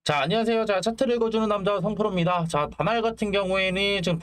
자, 안녕하세요. 자, 차트를 읽어주는 남자 성프로입니다. 자, 다날 같은 경우에는 지금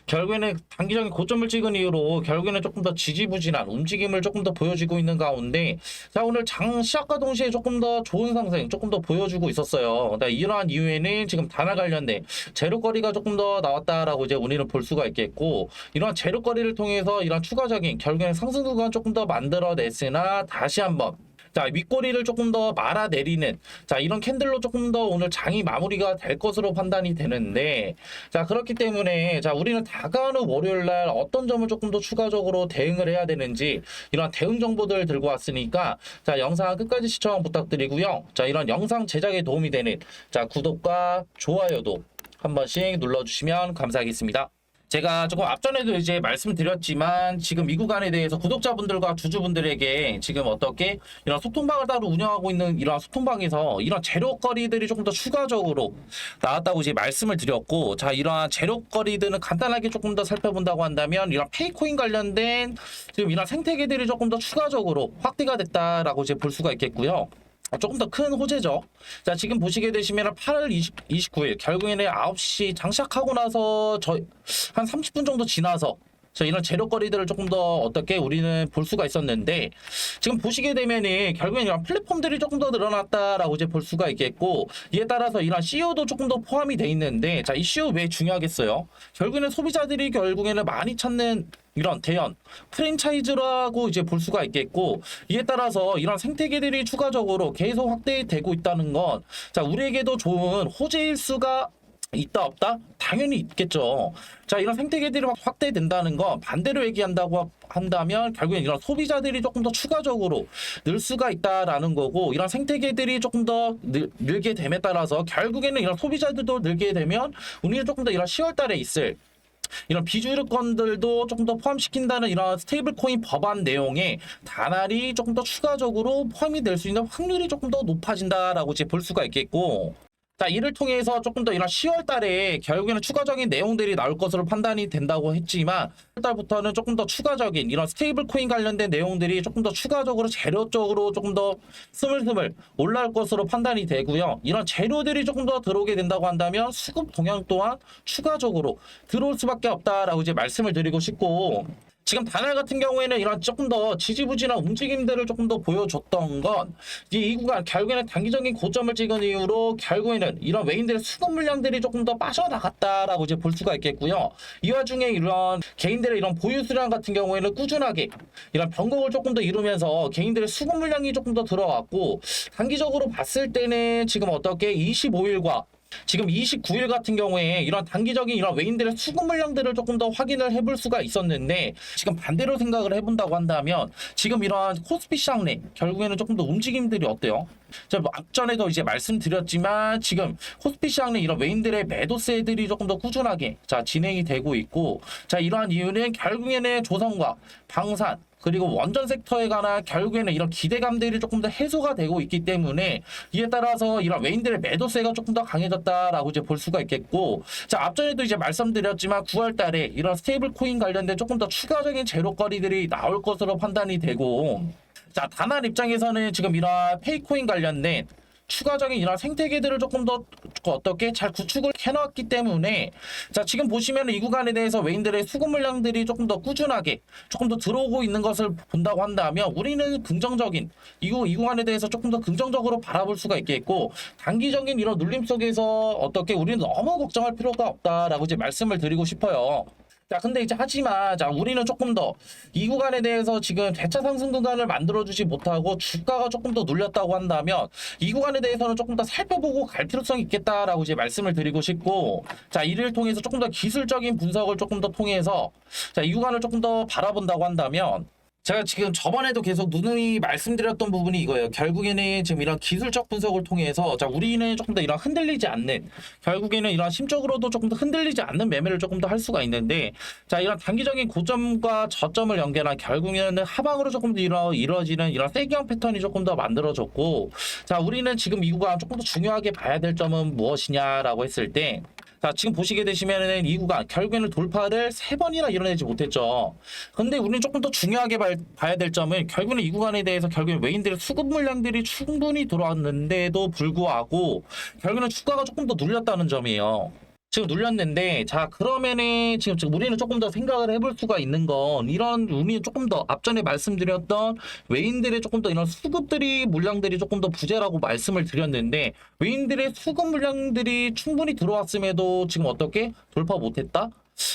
결국에는 단기적인 고점을 찍은 이후로 결국에는 조금 더 지지부진한 움직임을 조금 더 보여주고 있는 가운데, 자, 오늘 장 시작과 동시에 조금 더 좋은 상승, 조금 더 보여주고 있었어요. 이러한 이유에는 지금 다날 관련된 재료거리가 조금 더 나왔다라고 이제 우리는 볼 수가 있겠고, 이러한 재료거리를 통해서 이러한 추가적인 결국에는 상승 구간 조금 더 만들어냈으나 다시 한번 자, 윗꼬리를 조금 더 말아내리는 자, 이런 캔들로 조금 더 오늘 장이 마무리가 될 것으로 판단이 되는데, 자, 그렇기 때문에 자, 우리는 다가오는 월요일 날 어떤 점을 조금 더 추가적으로 대응을 해야 되는지 이런 대응 정보들 들고 왔으니까 자, 영상 끝까지 시청 부탁드리고요. 자, 이런 영상 제작에 도움이 되는 자, 구독과 좋아요도 한 번씩 눌러주시면 감사하겠습니다. 제가 조금 앞전에도 이제 말씀드렸지만 지금 이 구간에 대해서 구독자분들과 주주분들에게 지금 어떻게 이런 소통방을 따로 운영하고 있는 이런 소통방에서 이런 재료거리들이 조금 더 추가적으로 나왔다고 이제 말씀을 드렸고, 자, 이러한 재료거리들은 간단하게 조금 더 살펴본다고 한다면 이런 페이코인 관련된 지금 이런 생태계들이 조금 더 추가적으로 확대가 됐다라고 이제 볼 수가 있겠고요. 조금 더 큰 호재죠. 자, 지금 보시게 되시면 8월 29일 결국에는 9시 장시작하고 나서 한 30분 정도 지나서 이런 재료거리들을 조금 더 어떻게 우리는 볼 수가 있었는데, 지금 보시게 되면은 결국엔 이런 플랫폼들이 조금 더 늘어났다라고 이제 볼 수가 있겠고, 이에 따라서 이런 CEO도 조금 더 포함이 돼 있는데, 자, 이 CEO 왜 중요하겠어요? 결국에는 소비자들이 결국에는 많이 찾는 이런 대형 프랜차이즈라고 이제 볼 수가 있겠고, 이에 따라서 이런 생태계들이 추가적으로 계속 확대되고 있다는 건 자, 우리에게도 좋은 호재일 수가 있다 없다? 당연히 있겠죠. 자, 이런 생태계들이 확대된다는 건 반대로 얘기한다고 한다면 결국엔 이런 소비자들이 조금 더 추가적으로 늘 수가 있다라는 거고, 이런 생태계들이 조금 더 늘게 됨에 따라서 결국에는 이런 소비자들도 늘게 되면 우리는 조금 더 이런 10월 달에 있을 이런 비주류권들도 조금 더 포함시킨다는 이런 스테이블 코인 법안 내용에 다날이 조금 더 추가적으로 포함이 될 수 있는 확률이 조금 더 높아진다라고 이제 볼 수가 있겠고, 자, 이를 통해서 조금 더 이런 10월 달에 결국에는 추가적인 내용들이 나올 것으로 판단이 된다고 했지만, 10월 달부터는 조금 더 추가적인 이런 스테이블 코인 관련된 내용들이 조금 더 추가적으로 재료 쪽으로 조금 더 스물스물 올라올 것으로 판단이 되고요. 이런 재료들이 조금 더 들어오게 된다고 한다면 수급 동향 또한 추가적으로 들어올 수밖에 없다라고 이제 말씀을 드리고 싶고, 지금 다날 같은 경우에는 이런 조금 더 지지부진한 움직임들을 조금 더 보여줬던 건 이 구간 결국에는 단기적인 고점을 찍은 이후로 결국에는 이런 외인들의 수급 물량들이 조금 더 빠져나갔다라고 이제 볼 수가 있겠고요. 이 와중에 이런 개인들의 이런 보유 수량 같은 경우에는 꾸준하게 이런 변곡을 조금 더 이루면서 개인들의 수급 물량이 조금 더 들어왔고, 단기적으로 봤을 때는 지금 어떻게 25일과 지금 29일 같은 경우에 이런 단기적인 이런 외인들의 수급 물량들을 조금 더 확인을 해볼 수가 있었는데, 지금 반대로 생각을 해본다고 한다면 지금 이러한 코스피 시장 내 결국에는 조금 더 움직임들이 어때요? 제가 뭐 앞전에도 이제 말씀드렸지만 지금 코스피 시장 내 이런 외인들의 매도세들이 조금 더 꾸준하게 자, 진행이 되고 있고, 자, 이러한 이유는 결국에는 조선과 방산 그리고 원전 섹터에 관한 결국에는 이런 기대감들이 조금 더 해소가 되고 있기 때문에, 이에 따라서 이런 외인들의 매도세가 조금 더 강해졌다라고 이제 볼 수가 있겠고, 자, 앞전에도 이제 말씀드렸지만 9월 달에 이런 스테이블 코인 관련된 조금 더 추가적인 재료거리들이 나올 것으로 판단이 되고, 자, 다날 입장에서는 지금 이런 페이코인 관련된 추가적인 이런 생태계들을 조금 더 어떻게 잘 구축을 해놨기 때문에, 자, 지금 보시면 이 구간에 대해서 외인들의 수급 물량들이 조금 더 꾸준하게 조금 더 들어오고 있는 것을 본다고 한다면 우리는 긍정적인 이 구간에 대해서 조금 더 긍정적으로 바라볼 수가 있겠고, 단기적인 이런 눌림 속에서 어떻게 우리는 너무 걱정할 필요가 없다라고 이제 말씀을 드리고 싶어요. 자, 근데 이제 하지만 자, 우리는 조금 더 이 구간에 대해서 지금 대차 상승 구간을 만들어주지 못하고 주가가 조금 더 눌렸다고 한다면 이 구간에 대해서는 조금 더 살펴보고 갈 필요성이 있겠다라고 이제 말씀을 드리고 싶고, 자, 이를 통해서 조금 더 기술적인 분석을 조금 더 통해서 자, 이 구간을 조금 더 바라본다고 한다면, 제가 지금 저번에도 계속 누누이 말씀드렸던 부분이 이거예요. 결국에는 지금 이런 기술적 분석을 통해서 자, 우리는 조금 더 이런 흔들리지 않는, 결국에는 이런 심적으로도 조금 더 흔들리지 않는 매매를 조금 더 할 수가 있는데, 자, 이런 단기적인 고점과 저점을 연결한 결국에는 하방으로 조금 더 이루어지는 이런 세기형 패턴이 조금 더 만들어졌고, 자, 우리는 지금 이 구간 조금 더 중요하게 봐야 될 점은 무엇이냐라고 했을 때, 자, 지금 보시게 되시면은 이 구간 결국에는 돌파를 3번이나 이뤄내지 못했죠. 근데 우리는 조금 더 중요하게 봐야 될 점은 결국에는 이 구간에 대해서 결국엔 외인들의 수급 물량들이 충분히 들어왔는데도 불구하고 결국에는 주가가 조금 더 눌렸다는 점이에요. 지금 눌렸는데, 자, 그러면은 지금 우리는 조금 더 생각을 해볼 수가 있는 건 이런 우리 조금 더 앞전에 말씀드렸던 외인들의 조금 더 이런 수급들이 물량들이 조금 더 부재라고 말씀을 드렸는데, 외인들의 수급 물량들이 충분히 들어왔음에도 지금 어떻게 돌파 못했다?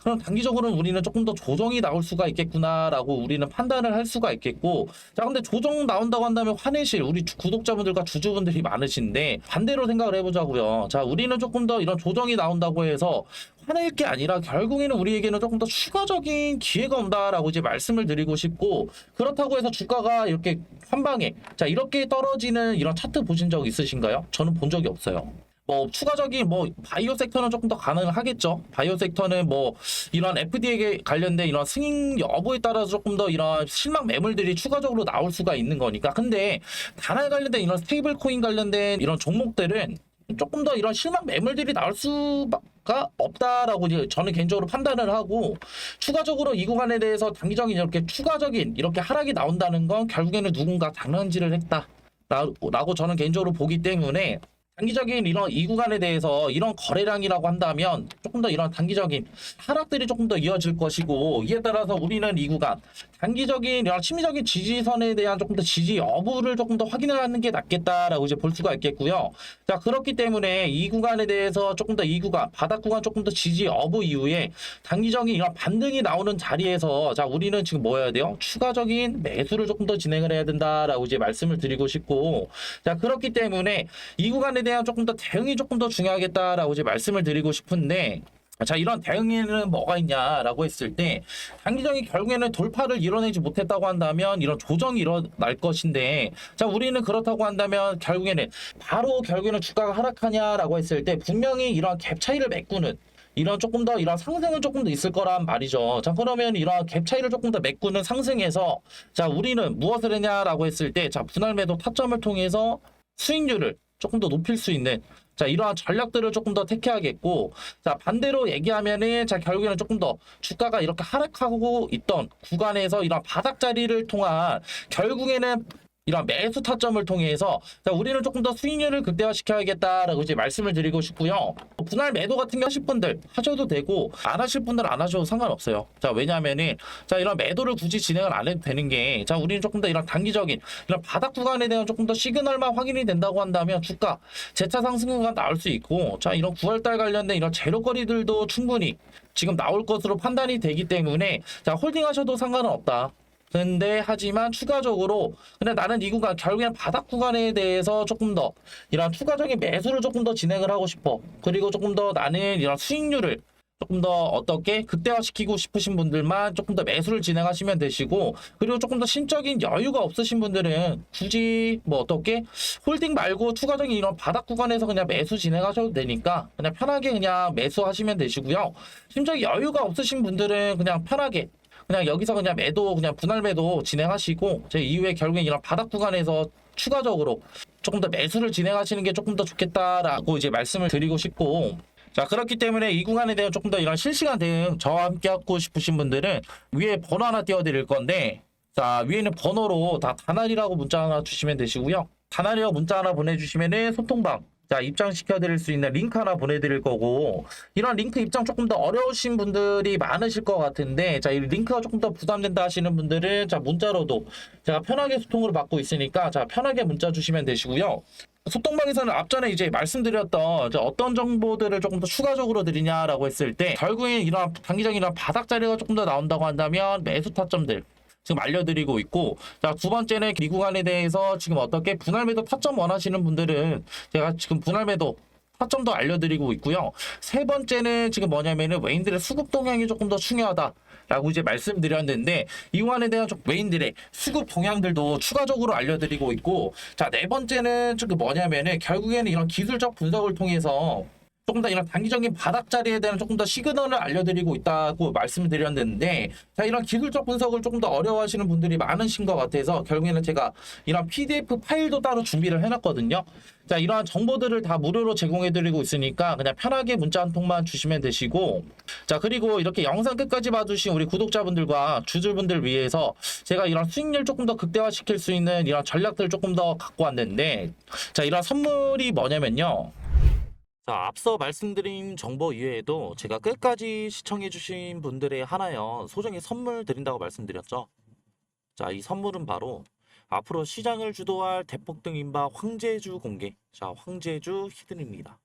그럼 단기적으로는 우리는 조금 더 조정이 나올 수가 있겠구나라고 우리는 판단을 할 수가 있겠고, 자, 근데 조정 나온다고 한다면 화내실 우리 구독자분들과 주주분들이 많으신데 반대로 생각을 해보자고요. 자, 우리는 조금 더 이런 조정이 나온다고 해서 화낼 게 아니라 결국에는 우리에게는 조금 더 추가적인 기회가 온다라고 이제 말씀을 드리고 싶고, 그렇다고 해서 주가가 이렇게 한 방에 자 이렇게 떨어지는 이런 차트 보신 적 있으신가요? 저는 본 적이 없어요. 뭐 추가적인 뭐 바이오 섹터는 조금 더 가능하겠죠. 바이오 섹터는 뭐 이런 FDA에 관련된 이런 승인 여부에 따라서 조금 더 이런 실망 매물들이 추가적으로 나올 수가 있는 거니까. 근데 다날 관련된 이런 스테이블 코인 관련된 이런 종목들은 조금 더 이런 실망 매물들이 나올 수가 없다라고 이제 저는 개인적으로 판단을 하고, 추가적으로 이 구간에 대해서 단기적인 이렇게 추가적인 이렇게 하락이 나온다는 건 결국에는 누군가 장난질을 했다라고 저는 개인적으로 보기 때문에, 단기적인 이런 이 구간에 대해서 이런 거래량이라고 한다면 조금 더 이런 단기적인 하락들이 조금 더 이어질 것이고, 이에 따라서 우리는 이 구간 단기적인 이런 심리적인 지지선에 대한 조금 더 지지 여부를 조금 더 확인하는 게 낫겠다라고 이제 볼 수가 있겠고요. 자, 그렇기 때문에 이 구간에 대해서 조금 더 이 구간 바닥 구간 조금 더 지지 여부 이후에 단기적인 이런 반등이 나오는 자리에서, 자, 우리는 지금 뭐 해야 돼요? 추가적인 매수를 조금 더 진행을 해야 된다라고 이제 말씀을 드리고 싶고, 자, 그렇기 때문에 이 구간에 대한 조금 더 대응이 조금 더 중요하겠다라고 이제 말씀을 드리고 싶은데, 자, 이런 대응에는 뭐가 있냐라고 했을 때, 단기적인 결국에는 돌파를 이뤄내지 못했다고 한다면 이런 조정이 일어날 것인데, 자, 우리는 그렇다고 한다면 결국에는 주가가 하락하냐라고 했을 때 분명히 이런 갭 차이를 메꾸는 이런 조금 더 이런 상승은 조금 더 있을 거란 말이죠. 자, 그러면 이런 갭 차이를 조금 더 메꾸는 상승에서, 자, 우리는 무엇을 했냐라고 했을 때, 자, 분할 매도 타점을 통해서 수익률을 조금 더 높일 수 있는, 자, 이러한 전략들을 조금 더 택해야겠고, 자, 반대로 얘기하면은, 자, 결국에는 조금 더 주가가 이렇게 하락하고 있던 구간에서 이런 바닥 자리를 통한 결국에는 이런 매수 타점을 통해서, 자, 우리는 조금 더 수익률을 극대화시켜야겠다라고 이제 말씀을 드리고 싶고요. 분할 매도 같은 거 하실 분들 하셔도 되고, 안 하실 분들은 안 하셔도 상관없어요. 자, 왜냐하면은, 자, 이런 매도를 굳이 진행을 안 해도 되는 게, 자, 우리는 조금 더 이런 단기적인 이런 바닥 구간에 대한 조금 더 시그널만 확인이 된다고 한다면 주가 재차 상승가 나올 수 있고, 자, 이런 9월달 관련된 이런 재료거리들도 충분히 지금 나올 것으로 판단이 되기 때문에, 자, 홀딩하셔도 상관은 없다. 근데 하지만 추가적으로 근데 나는 이 구간 결국엔 바닥 구간에 대해서 조금 더 이런 추가적인 매수를 조금 더 진행을 하고 싶어. 그리고 조금 더 나는 이런 수익률을 조금 더 어떻게 극대화시키고 싶으신 분들만 조금 더 매수를 진행하시면 되시고, 그리고 조금 더 심적인 여유가 없으신 분들은 굳이 뭐 어떻게 홀딩 말고 추가적인 이런 바닥 구간에서 그냥 매수 진행하셔도 되니까 그냥 편하게 그냥 매수하시면 되시고요. 심적인 여유가 없으신 분들은 그냥 편하게 그냥 여기서 그냥 매도, 그냥 분할 매도 진행하시고, 제 이후에 결국엔 이런 바닥 구간에서 추가적으로 조금 더 매수를 진행하시는 게 조금 더 좋겠다라고 이제 말씀을 드리고 싶고, 자, 그렇기 때문에 이 구간에 대한 조금 더 이런 실시간 대응 저와 함께 하고 싶으신 분들은 위에 번호 하나 띄워드릴 건데, 자, 위에는 번호로 다 다날이라고 문자 하나 주시면 되시고요. 다날이라고 문자 하나 보내주시면은 소통방, 자, 입장시켜 드릴 수 있는 링크 하나 보내드릴 거고, 이런 링크 입장 조금 더 어려우신 분들이 많으실 것 같은데, 자, 이 링크가 조금 더 부담된다 하시는 분들은, 자, 문자로도 제가 편하게 소통을 받고 있으니까, 자, 편하게 문자 주시면 되시고요. 소통방에서는 앞전에 이제 말씀드렸던 어떤 정보들을 조금 더 추가적으로 드리냐라고 했을 때, 결국엔 이런 단기적인 이런 바닥 자리가 조금 더 나온다고 한다면 매수 타점들 지금 알려드리고 있고, 자, 두 번째는 이 구간에 대해서 지금 어떻게 분할 매도 타점 원하시는 분들은 제가 지금 분할 매도 타점도 알려드리고 있고요. 세 번째는 지금 뭐냐면은 외인들의 수급 동향이 조금 더 중요하다라고 이제 말씀드렸는데, 이 구간에 대한 외인들의 수급 동향들도 추가적으로 알려드리고 있고, 자, 네 번째는 지금 뭐냐면은 결국에는 이런 기술적 분석을 통해서 조금 더 이런 단기적인 바닥자리에 대한 조금 더 시그널을 알려드리고 있다고 말씀을 드렸는데, 자, 이런 기술적 분석을 조금 더 어려워하시는 분들이 많으신 것 같아서 결국에는 제가 이런 PDF 파일도 따로 준비를 해놨거든요. 자, 이러한 정보들을 다 무료로 제공해드리고 있으니까 그냥 편하게 문자 한 통만 주시면 되시고, 자, 그리고 이렇게 영상 끝까지 봐주신 우리 구독자분들과 주주분들 위해서 제가 이런 수익률 조금 더 극대화시킬 수 있는 이런 전략들 조금 더 갖고 왔는데, 자, 이런 선물이 뭐냐면요. 자, 앞서 말씀드린 정보 이외에도 제가 끝까지 시청해주신 분들의 하나여 소정의 선물 드린다고 말씀드렸죠. 자, 이 선물은 바로 앞으로 시장을 주도할 대폭등 인바 황제주 공개. 자, 황제주 히든입니다.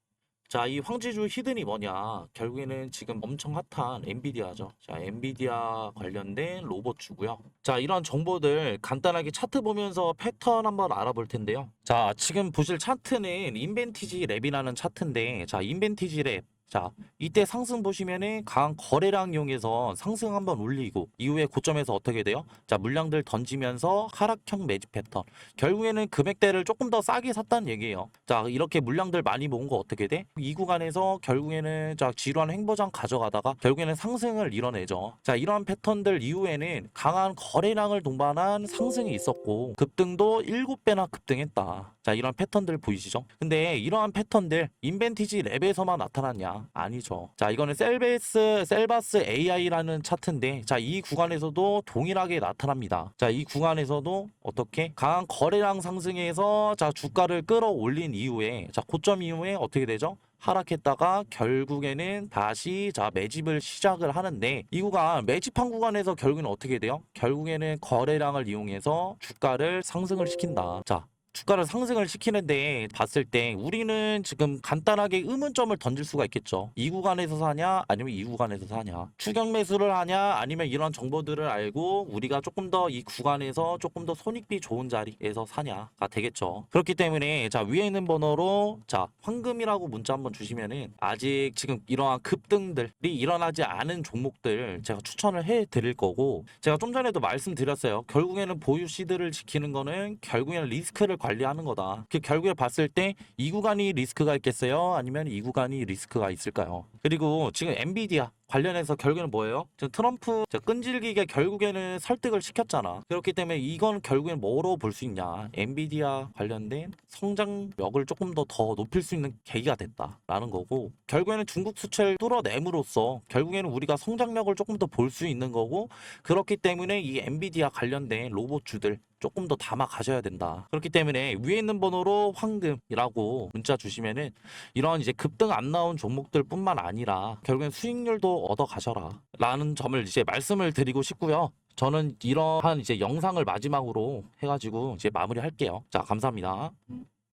자, 이 황제주 히든이 뭐냐? 결국에는 지금 엄청 핫한 엔비디아죠. 자, 엔비디아 관련된 로봇주고요. 자, 이런 정보들 간단하게 차트 보면서 패턴 한번 알아볼 텐데요. 자, 지금 보실 차트는 인벤티지 랩이라는 차트인데, 자, 인벤티지 랩. 자, 이때 상승 보시면은 강한 거래량 이용해서 상승 한번 올리고 이후에 고점에서 어떻게 돼요? 자, 물량들 던지면서 하락형 매집 패턴. 결국에는 금액대를 조금 더 싸게 샀다는 얘기예요. 자, 이렇게 물량들 많이 모은 거 어떻게 돼? 이 구간에서 결국에는 자, 지루한 횡보장 가져가다가 결국에는 상승을 이뤄내죠. 자, 이러한 패턴들 이후에는 강한 거래량을 동반한 상승이 있었고 급등도 7배나 급등했다. 자, 이런 패턴들 보이시죠? 근데 이러한 패턴들 인벤티지 랩에서만 나타났냐? 아니죠. 자, 이거는 셀바스 AI라는 차트인데, 자, 이 구간에서도 동일하게 나타납니다. 자, 이 구간에서도 어떻게 강한 거래량 상승에서 자, 주가를 끌어올린 이후에 자, 고점 이후에 어떻게 되죠? 하락했다가 결국에는 다시 자, 매집을 시작을 하는데, 이 구간 매집한 구간에서 결국에는 어떻게 돼요? 결국에는 거래량을 이용해서 주가를 상승을 시킨다. 자, 주가를 상승을 시키는데 봤을 때 우리는 지금 간단하게 의문점을 던질 수가 있겠죠. 이 구간에서 사냐 아니면 이 구간에서 사냐, 추격 매수를 하냐 아니면 이런 정보들을 알고 우리가 조금 더 이 구간에서 조금 더 손익비 좋은 자리에서 사냐가 되겠죠. 그렇기 때문에 자, 위에 있는 번호로 자, 황금이라고 문자 한번 주시면은 아직 지금 이러한 급등들이 일어나지 않은 종목들 제가 추천을 해 드릴 거고, 제가 좀 전에도 말씀드렸어요. 결국에는 보유 시드를 지키는 거는 결국에는 리스크를 관리하는 거다. 그 결국에 봤을 때 이 구간이 리스크가 있겠어요? 아니면 이 구간이 리스크가 있을까요? 그리고 지금 엔비디아 관련해서 결국에는 뭐예요? 지금 트럼프 끈질기게 결국에는 설득을 시켰잖아. 그렇기 때문에 이건 결국엔 뭐로 볼 수 있냐? 엔비디아 관련된 성장력을 조금 더 높일 수 있는 계기가 됐다라는 거고, 결국에는 중국 수출을 뚫어냄으로써 결국에는 우리가 성장력을 조금 더 볼 수 있는 거고, 그렇기 때문에 이 엔비디아 관련된 로봇주들 조금 더 담아 가셔야 된다. 그렇기 때문에 위에 있는 번호로 황금이라고 문자 주시면은 이런 이제 급등 안 나온 종목들 뿐만 아니라 결국엔 수익률도 얻어 가셔라 라는 점을 이제 말씀을 드리고 싶고요. 저는 이러한 이제 영상을 마지막으로 해가지고 이제 마무리할게요. 자, 감사합니다.